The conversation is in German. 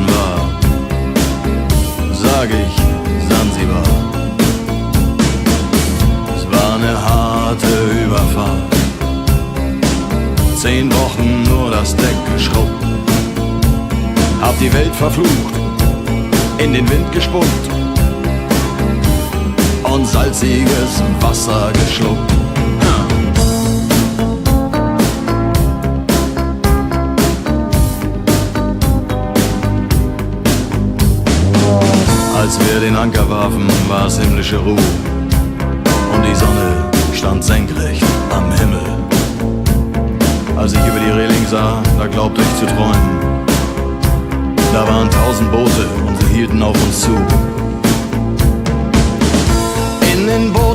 war, sag ich Sansibar. Es war eine harte Überfahrt, 10 Wochen nur das Deck geschrubbt, hab die Welt verflucht, in den Wind gespuckt und salziges Wasser geschluckt. Als wir den Anker warfen, war es himmlische Ruhe und die Sonne stand senkrecht am Himmel. Als ich über die Reling sah, da glaubte ich zu träumen. Da waren 1000 Boote und sie hielten auf uns zu. In den Booten